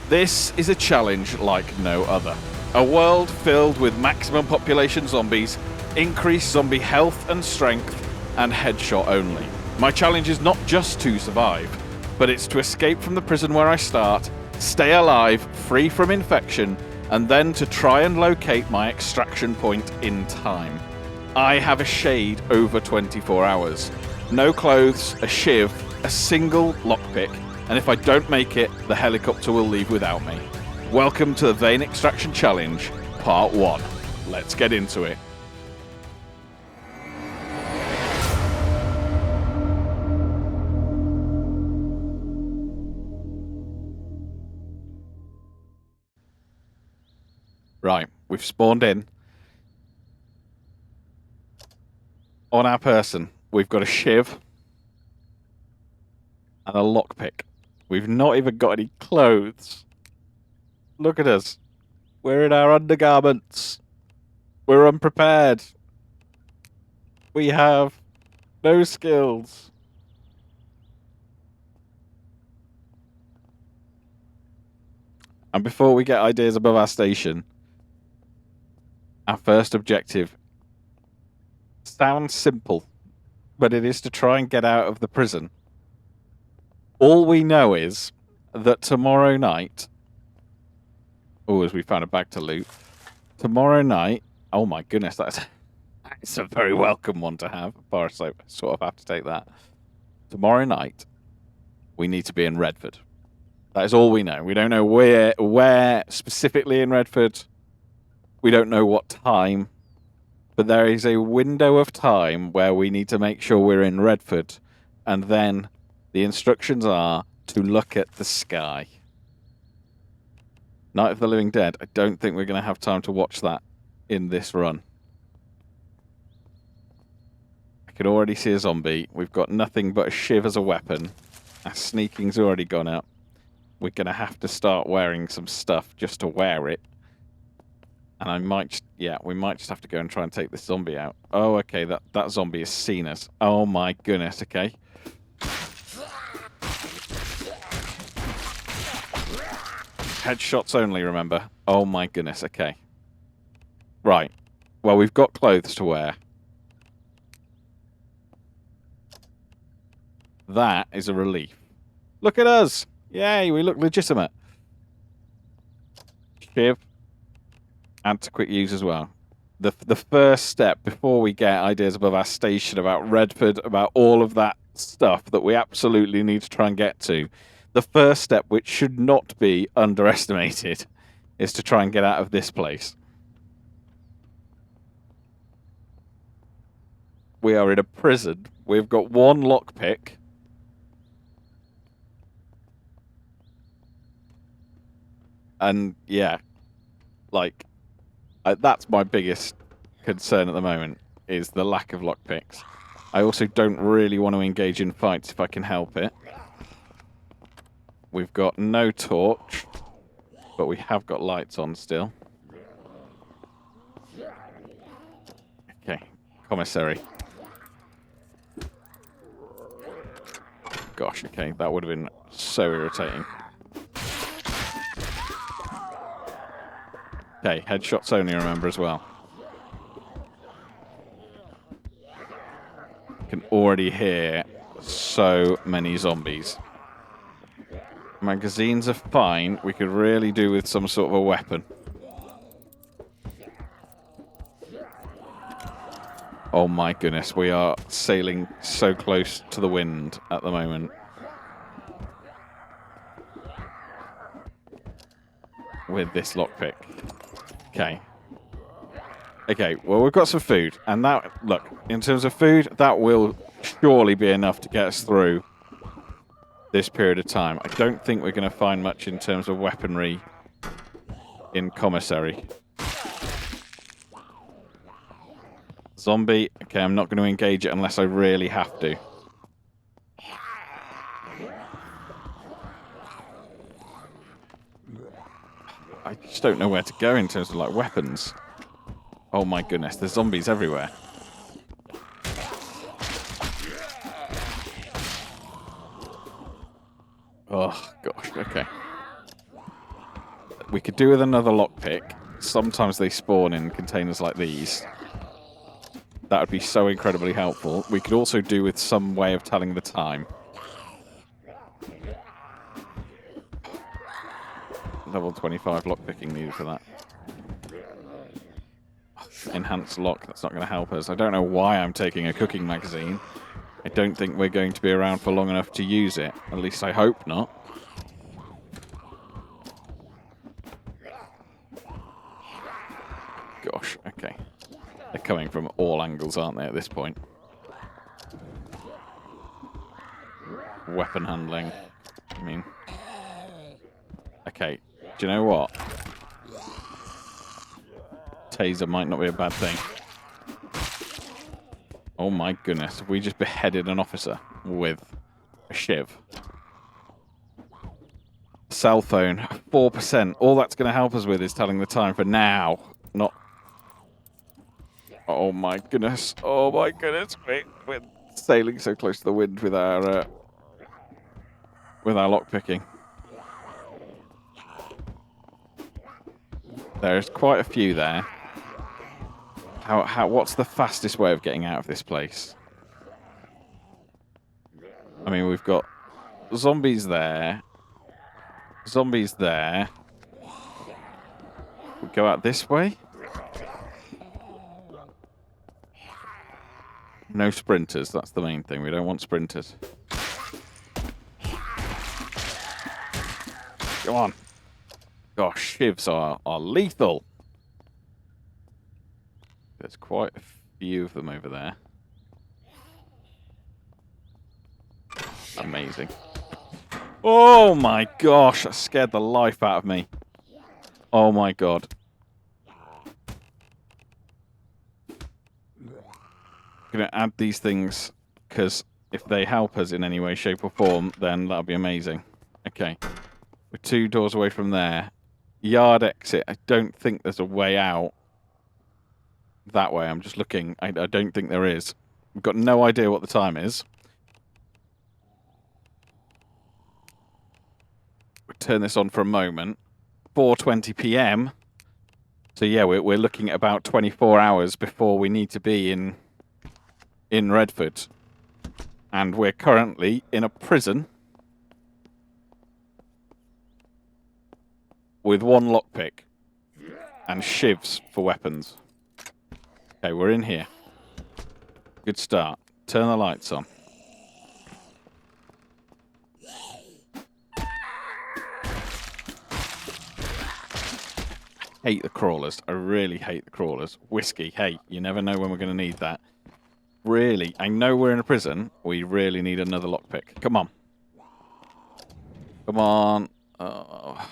This is a challenge like no other. A world filled with maximum population zombies, increased zombie health and strength, and headshot only. My challenge is not just to survive, but it's to escape from the prison where I start, stay alive, free from infection, and then to try and locate my extraction point in time. I have a shade over 24 hours. No clothes, a shiv, a single lockpick, and if I don't make it, the helicopter will leave without me. Welcome to the Vein Extraction Challenge, Part 1. Let's get into it. Right, we've spawned in. On our person, we've got a shiv and a lockpick. We've not even got any clothes. Look at us. We're in our undergarments. We're unprepared. We have no skills. And before we get ideas above our station, our first objective sounds simple, but it is to try and get out of the prison. All we know is that tomorrow night... Oh, as we found a bag to loot. Tomorrow night... Oh my goodness, that's a very welcome one to have. Boris, I sort of have to take that. Tomorrow night, we need to be in Redford. That is all we know. We don't know where specifically in Redford. We don't know what time. But there is a window of time where we need to make sure we're in Redford. And then the instructions are to look at the sky. Night of the Living Dead. I don't think we're going to have time to watch that in this run. I can already see a zombie. We've got nothing but a shiv as a weapon. Our sneaking's already gone up. We're going to have to start wearing some stuff just to wear it. And I might, we might just have to go and try and take this zombie out. Oh, okay, that zombie has seen us. Oh my goodness, okay. Headshots only, remember. Oh my goodness, okay. Right. Well, we've got clothes to wear. That is a relief. Look at us! Yay, we look legitimate. Shiv. And to quick use as well. The first step before we get ideas above our station about Redford, about all of that stuff that we absolutely need to try and get to, the first step, which should not be underestimated, is to try and get out of this place. We are in a prison. We've got one lockpick. And yeah, like... that's my biggest concern at the moment, is the lack of lockpicks. I also don't really want to engage in fights if I can help it. We've got no torch, but we have got lights on still. Okay, commissary. Gosh, okay, that would have been so irritating. Okay, headshots only, remember, as well. I can already hear so many zombies. Magazines are fine. We could really do with some sort of a weapon. Oh my goodness, we are sailing so close to the wind at the moment. With this lockpick. Okay. Okay, well, we've got some food. And that, look, in terms of food, that will surely be enough to get us through this period of time. I don't think we're going to find much in terms of weaponry in commissary. Zombie. Okay, I'm not going to engage it unless I really have to. I just don't know where to go in terms of, like, weapons. Oh my goodness, there's zombies everywhere. Oh gosh, okay. We could do with another lockpick. Sometimes they spawn in containers like these. That would be so incredibly helpful. We could also do with some way of telling the time. Level 25 lockpicking needed for that. Enhanced lock, that's not going to help us. I don't know why I'm taking a cooking magazine. I don't think we're going to be around for long enough to use it. At least I hope not. Gosh, okay. They're coming from all angles, aren't they, at this point? Weapon handling. I mean... Okay, do you know what? Taser might not be a bad thing. Oh my goodness, we just beheaded an officer with a shiv. Cell phone, 4%. All that's going to help us with is telling the time for now, not... Oh my goodness. Oh my goodness. We're sailing so close to the wind with our lockpicking. There's quite a few there. What's the fastest way of getting out of this place? I mean, we've got zombies there. Zombies there. We go out this way. No sprinters, that's the main thing. We don't want sprinters. Go on. Gosh, shivs are lethal. There's quite a few of them over there. Amazing. Oh my gosh, that scared the life out of me. Oh my god. I'm going to add these things because if they help us in any way, shape or form, then that'll be amazing. Okay. We're 2 doors away from there. Yard exit. I don't think there's a way out that way. I'm just looking. I don't think there is. We've got no idea what the time is. We'll turn this on for a moment. 4:20 p.m. So yeah, we're looking at about 24 hours before we need to be in Redford. And we're currently in a prison with 1 lockpick and shivs for weapons. Okay, we're in here. Good start. Turn the lights on. Hate the crawlers. I really hate the crawlers. Whiskey, hey, you never know when we're going to need that. Really, I know we're in a prison. We really need another lockpick. Come on. Come on. Oh.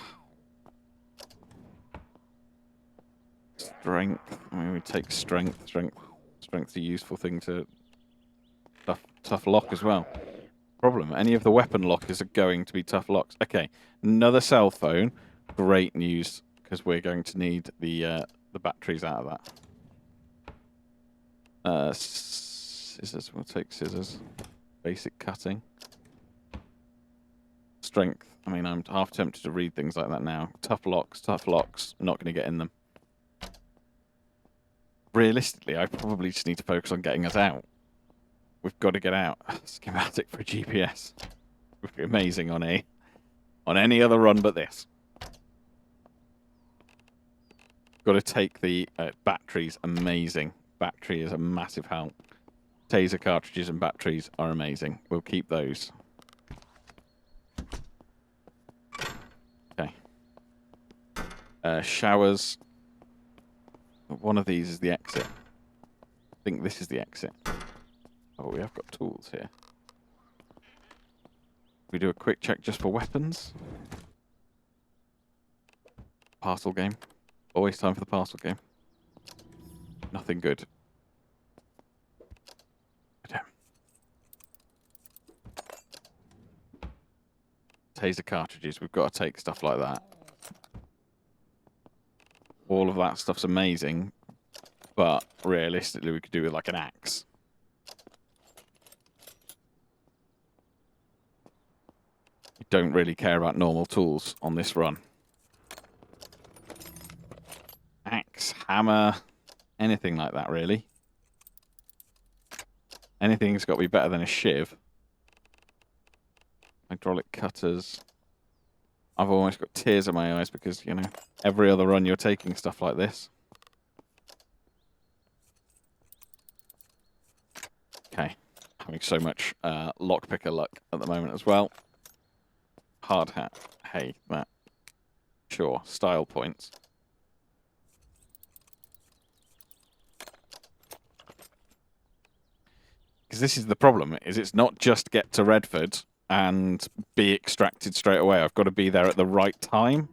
Strength. I mean, we take strength. Strength's a useful thing to... Tough lock as well. Problem, any of the weapon lockers are going to be tough locks. Okay, another cell phone. Great news, because we're going to need the batteries out of that. Scissors. We'll take scissors. Basic cutting. Strength. I mean, I'm half tempted to read things like that now. Tough locks. Not going to get in them. Realistically, I probably just need to focus on getting us out. We've got to get out. Schematic for a GPS. Would be amazing on any other run but this. Got to take the batteries. Amazing. Battery is a massive help. Taser cartridges and batteries are amazing. We'll keep those. Okay. Showers. One of these is the exit. I think this is the exit. Oh, we have got tools here. We do a quick check just for weapons. Parcel game. Always time for the parcel game. Nothing good. Taser cartridges. We've got to take stuff like that. All of that stuff's amazing, but realistically we could do with like an axe. We don't really care about normal tools on this run. hammer, anything like that, really. Anything's got to be better than a shiv. Hydraulic cutters. I've almost got tears in my eyes because, you know, every other run you're taking stuff like this. Okay. Having so much lockpicker luck at the moment as well. Hard hat. Hey, that. Sure. Style points. Because this is the problem, is it's not just get to Redford and be extracted straight away. I've got to be there at the right time.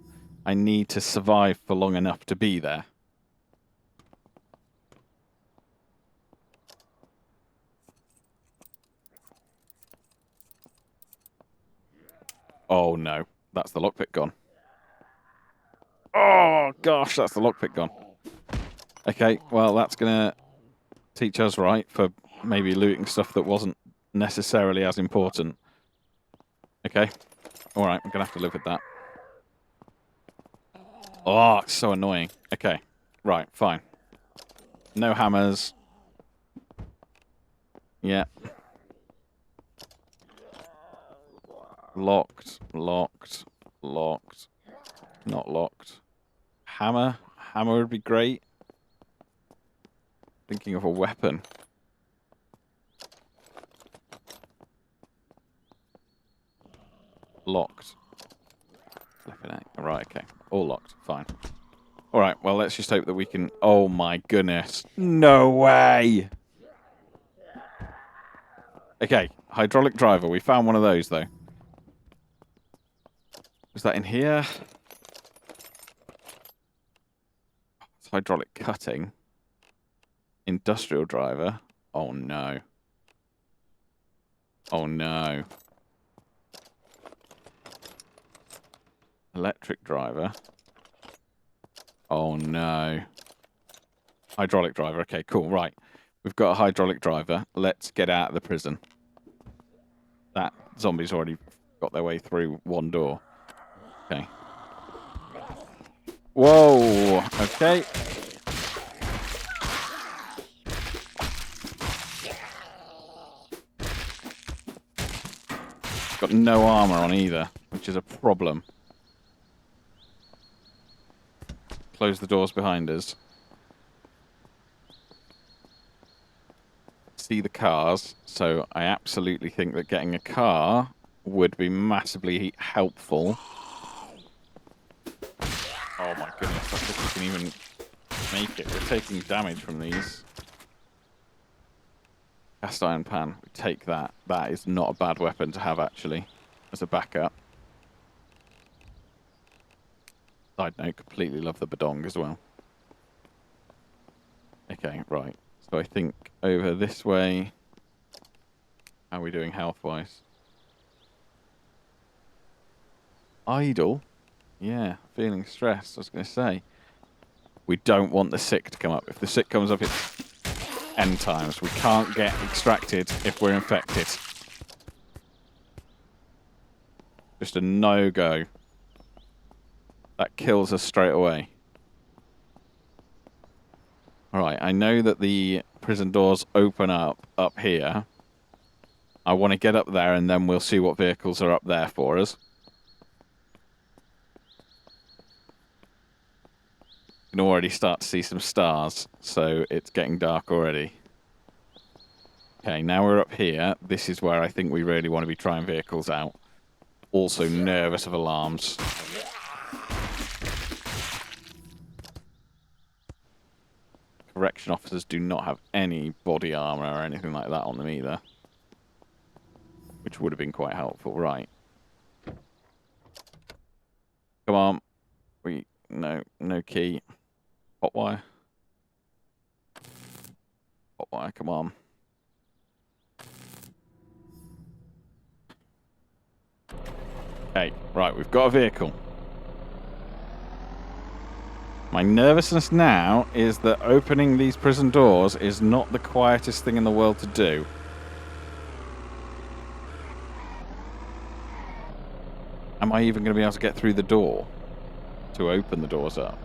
I need to survive for long enough to be there. Oh no, that's the lockpick gone. Oh gosh, that's the lockpick gone. Okay, well that's going to teach us right for maybe looting stuff that wasn't necessarily as important. Okay, alright, I'm going to have to live with that. Oh, it's so annoying. Okay, right, fine. No hammers. Yeah. Locked, locked, locked. Not locked. Hammer. Hammer would be great. Thinking of a weapon. Locked. Flipping out. Right, okay. All locked. Fine. Alright, well, let's just hope that we can... Oh, my goodness. No way! Okay, hydraulic driver. We found one of those, though. Was that in here? It's hydraulic cutting. Industrial driver. Oh, no. Oh, no. Electric driver. Oh, no. Hydraulic driver. Okay, cool. Right. We've got a hydraulic driver. Let's get out of the prison. That zombie's already got their way through one door. Okay. Whoa. Okay. Got no armor on either, which is a problem. Close the doors behind us. See the cars, so I absolutely think that getting a car would be massively helpful. Oh my goodness, I think we can even make it. We're taking damage from these. Cast iron pan, we take that. That is not a bad weapon to have, actually, as a backup. Side note, completely love the badong as well. Okay, right. So I think over this way... How are we doing health-wise? Idle? Yeah, feeling stressed, I was going to say. We don't want the sick to come up. If the sick comes up, it's end times. We can't get extracted if we're infected. Just a no-go. That kills us straight away. Alright, I know that the prison doors open up here. I want to get up there and then we'll see what vehicles are up there for us. You can already start to see some stars, so it's getting dark already. Okay, now we're up here. This is where I think we really want to be trying vehicles out. Also nervous of alarms. Correction officers do not have any body armor or anything like that on them either. Which would have been quite helpful. Right. Come on. No key. Hot wire. Hot wire, come on. Okay, right, we've got a vehicle. My nervousness now is that opening these prison doors is not the quietest thing in the world to do. Am I even going to be able to get through the door to open the doors up?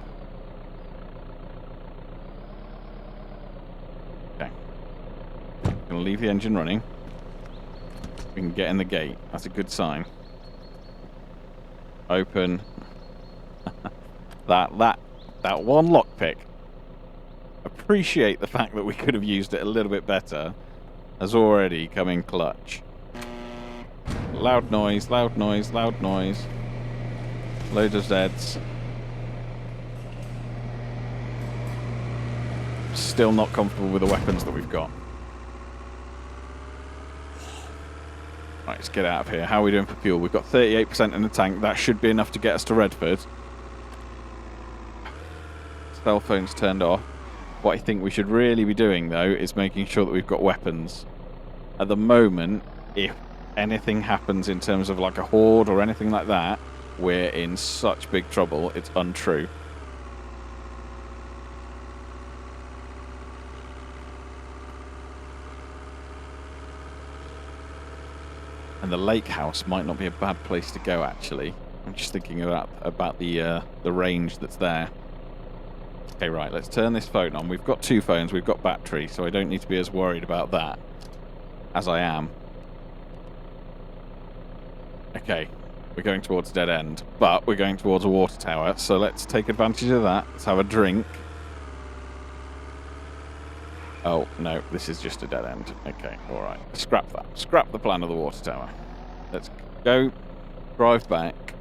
Gonna leave the engine running. We can get in the gate. That's a good sign. Open. that one lockpick. Appreciate the fact that we could have used it a little bit better. Has already come in clutch. Loud noise, loud noise, loud noise. Loads of Zeds. Still not comfortable with the weapons that we've got. Right, let's get out of here. How are we doing for fuel? We've got 38% in the tank. That should be enough to get us to Redford. Cell phone's turned off. What I think we should really be doing, though, is making sure that we've got weapons. At the moment, if anything happens in terms of like a horde or anything like that, we're in such big trouble, it's untrue. And the lake house might not be a bad place to go, actually. I'm just thinking about the range that's there. Okay, right, let's turn this phone on. We've got 2 phones, we've got battery, so I don't need to be as worried about that as I am. Okay, we're going towards dead end, but we're going towards a water tower, so let's take advantage of that. Let's have a drink. Oh, no, this is just a dead end. Okay, alright. Scrap that. Scrap the plan of the water tower. Let's go, drive back,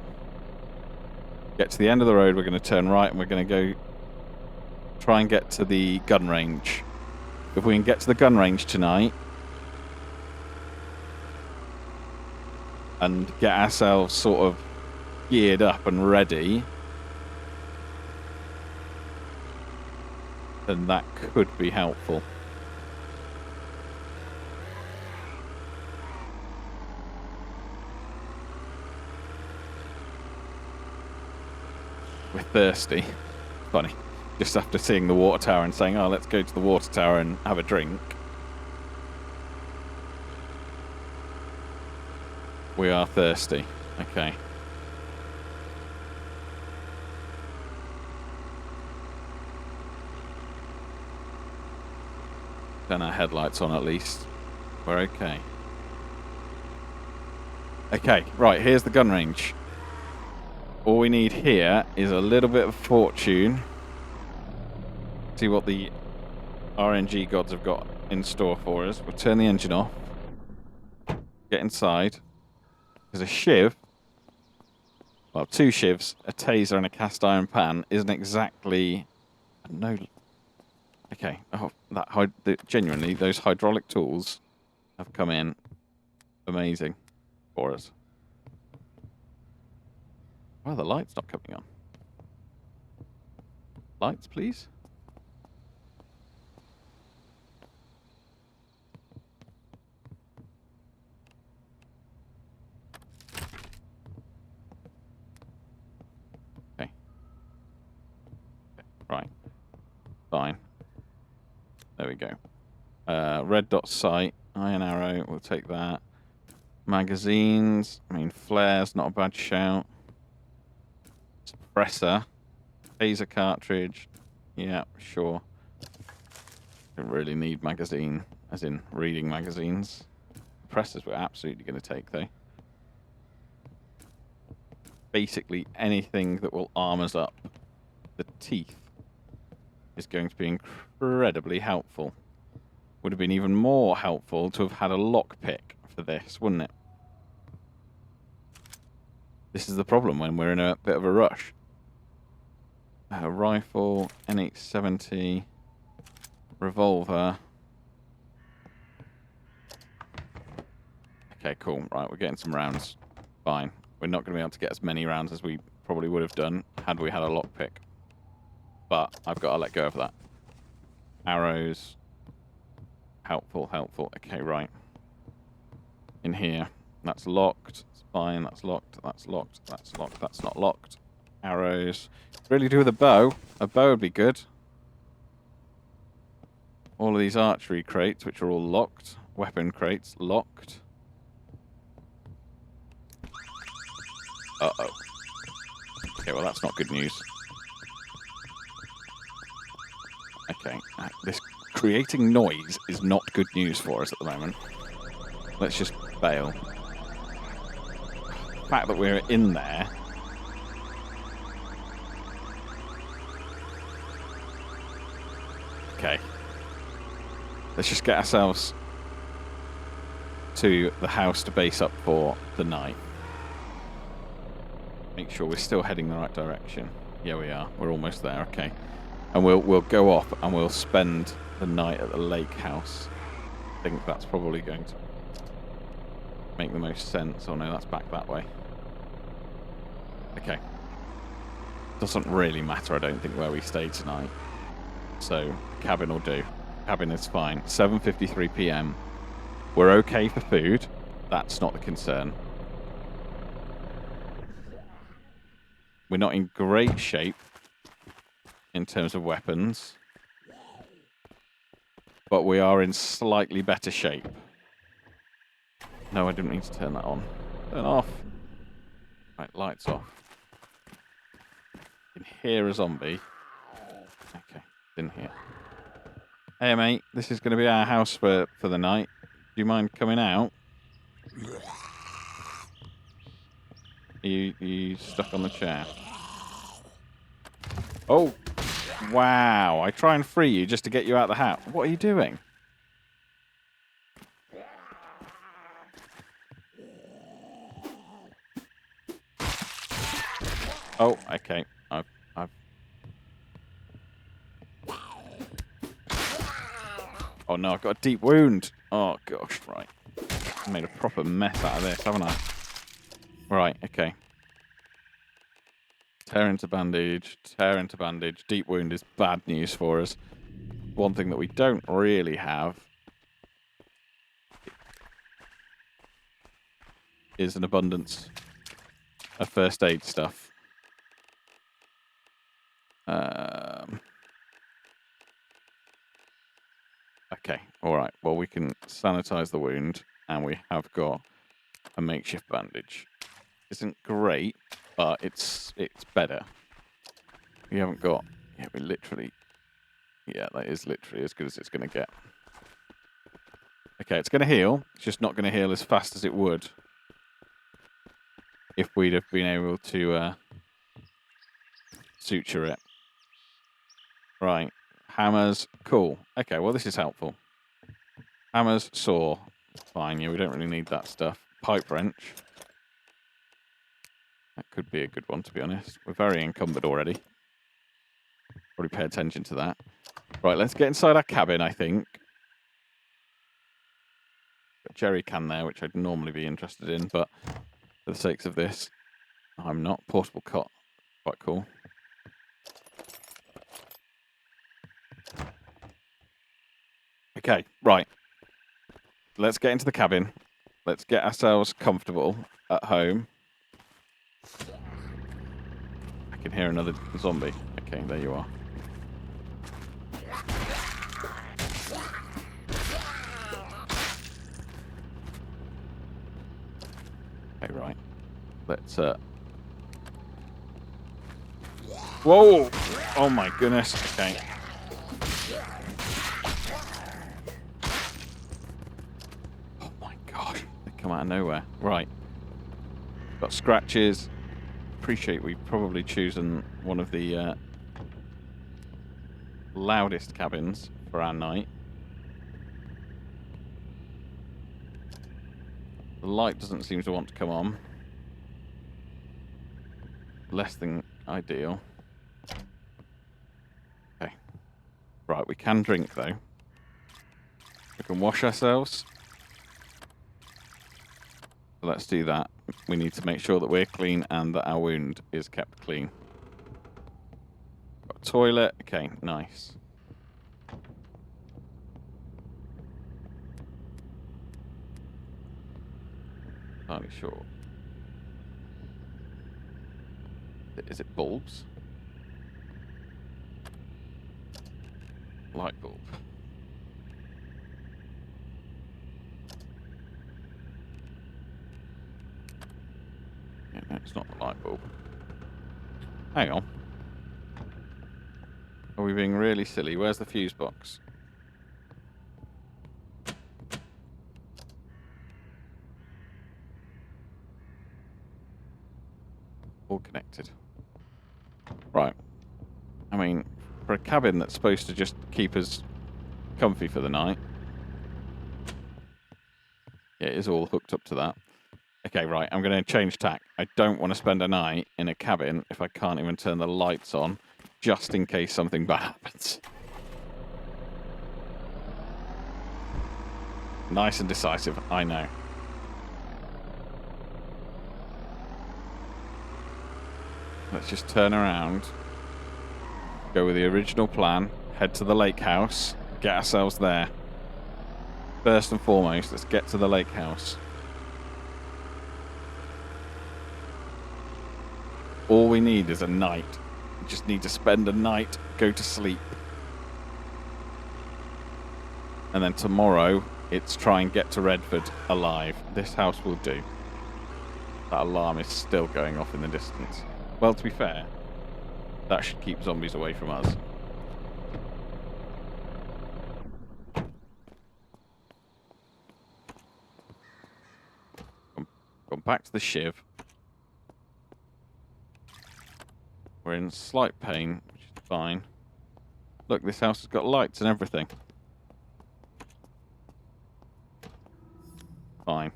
get to the end of the road, we're going to turn right, and we're going to go try and get to the gun range. If we can get to the gun range tonight and get ourselves sort of geared up and ready, then that could be helpful. We're thirsty. Funny. Just after seeing the water tower and saying, oh, let's go to the water tower and have a drink. We are thirsty. Okay. Turn our headlights on at least. We're okay. Okay, right, here's the gun range. All we need here is a little bit of fortune. See what the RNG gods have got in store for us. We'll turn the engine off. Get inside. There's a shiv. Well, 2 shivs, a taser and a cast iron pan isn't exactly... No... Okay. Oh, genuinely, those hydraulic tools have come in amazing for us. Oh, the light's not coming on. Lights, please. Okay. Right. Fine. There we go. Red dot sight, iron arrow, we'll take that. Magazines, I mean, flares, not a bad shout. Suppressor, taser cartridge, yeah, sure. Don't really need magazine, as in reading magazines. Suppressors we're absolutely going to take, though. Basically, anything that will arm us up. The teeth is going to be incredibly helpful. Would have been even more helpful to have had a lockpick for this, wouldn't it? This is the problem when we're in a bit of a rush. A rifle, NH70, revolver. Okay, cool. Right, we're getting some rounds. Fine. We're not going to be able to get as many rounds as we probably would have done had we had a lockpick. But I've got to let go of that. Arrows. Helpful, helpful. Okay, right. In here. That's locked. It's fine. That's locked. That's locked. That's locked. That's not locked. Arrows. Really do with a bow. A bow would be good. All of these archery crates, which are all locked. Weapon crates, locked. Uh-oh. Okay, well, that's not good news. Okay, this creating noise is not good news for us at the moment. Let's just bail. The fact that we're in there. Okay. Let's just get ourselves to the house to base up for the night. Make sure we're still heading the right direction. Yeah, we are. We're almost there. Okay. And we'll go off and we'll spend the night at the lake house. I think that's probably going to make the most sense. Oh no, that's back that way. Okay. Doesn't really matter, I don't think, where we stay tonight. So, cabin will do. Cabin is fine. 7:53 p.m. We're okay for food. That's not the concern. We're not in great shape in terms of weapons, but we are in slightly better shape. No, I didn't mean to turn that on. Turn off. Right, lights off. You can hear a zombie. Okay, didn't hear. Hey mate, this is going to be our house for the night. Do you mind coming out? Are you stuck on the chair? Oh, wow. I try and free you just to get you out of the house. What are you doing? Oh, okay. I've... Oh no, I've got a deep wound. Oh gosh, right. I made a proper mess out of this, haven't I? Right, okay. Tear into bandage, tear into bandage. Deep wound is bad news for us. One thing that we don't really have is an abundance of first aid stuff. Okay, alright. Well, we can sanitize the wound, and we have got a makeshift bandage. Isn't great, but it's better. We haven't got... Yeah, we literally... Yeah, that is literally as good as it's going to get. Okay, it's going to heal. It's just not going to heal as fast as it would if we'd have been able to suture it. Right. Hammers. Cool. Okay, well, this is helpful. Hammers, saw. Fine, yeah, we don't really need that stuff. Pipe wrench. That could be a good one, to be honest. We're very encumbered already. Probably pay attention to that. Right, let's get inside our cabin, I think. Got a jerry can there, which I'd normally be interested in, but for the sakes of this, I'm not. Portable cot. Quite cool. Okay, right. Let's get into the cabin. Let's get ourselves comfortable at home. I can hear another zombie. Okay, there you are. Okay, right. Let's Whoa! Oh my goodness. Okay. Oh my gosh. They come out of nowhere. Right. Got scratches. Appreciate we've probably chosen one of the loudest cabins for our night. The light doesn't seem to want to come on. Less than ideal. Okay. Right, we can drink though. We can wash ourselves. So let's do that. We need to make sure that we're clean and that our wound is kept clean. Got a toilet. Okay, nice. Entirely sure. Is it bulbs? Light bulb. Yeah, no, it's not the light bulb. Hang on. Are we being really silly? Where's the fuse box? connected. Right. I mean, for a cabin that's supposed to just keep us comfy for the night. Yeah, it is all hooked up to that. Okay, right, I'm going to change tack. I don't want to spend a night in a cabin if I can't even turn the lights on, just in case something bad happens. Nice and decisive, I know. Let's just turn around, go with the original plan, head to the lake house, get ourselves there. First and foremost, let's get to the lake house. All we need is a night. We just need to spend a night, go to sleep. And then tomorrow, it's try and get to Redford alive. This house will do. That alarm is still going off in the distance. Well, to be fair, that should keep zombies away from us. Gone back to the shiv. We're in slight pain, which is fine. Look, this house has got lights and everything. Fine.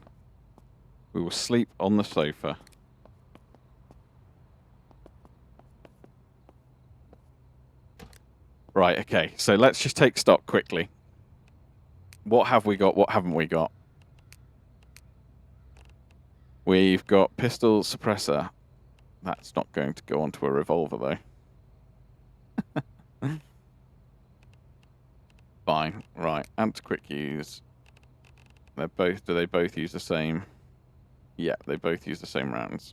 We will sleep on the sofa. Right, okay, so let's just take stock quickly. What have we got, what haven't we got? We've got pistol suppressor. That's not going to go onto a revolver, though. Fine, right, anti-quick use. Do they both use the same? Yeah, they both use the same rounds.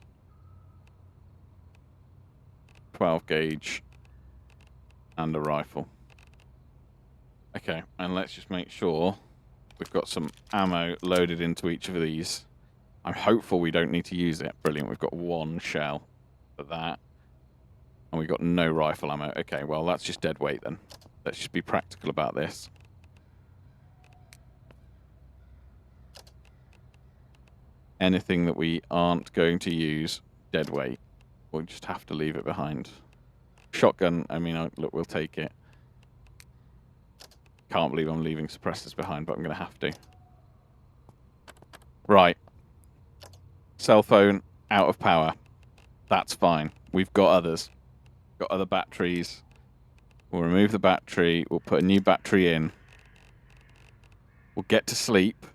12 gauge. And a rifle. Okay, and let's just make sure we've got some ammo loaded into each of these. I'm hopeful we don't need to use it. Brilliant, we've got one shell for that. And we've got no rifle ammo. Okay, well, that's just dead weight then. Let's just be practical about this. Anything that we aren't going to use, dead weight. We'll just have to leave it behind. Shotgun, I mean, look, we'll take it. Can't believe I'm leaving suppressors behind, but I'm going to have to. Right. Cell phone, out of power. That's fine. We've got others. Got other batteries. We'll remove the battery. We'll put a new battery in. We'll get to sleep.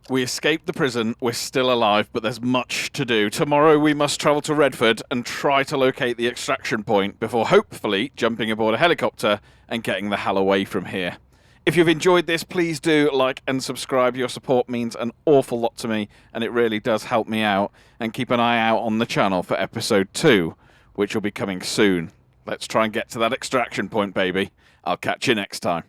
We escaped the prison, we're still alive, but there's much to do. Tomorrow we must travel to Redford and try to locate the extraction point before hopefully jumping aboard a helicopter and getting the hell away from here. If you've enjoyed this, please do like and subscribe. Your support means an awful lot to me, and it really does help me out. And keep an eye out on the channel for episode 2, which will be coming soon. Let's try and get to that extraction point, baby. I'll catch you next time.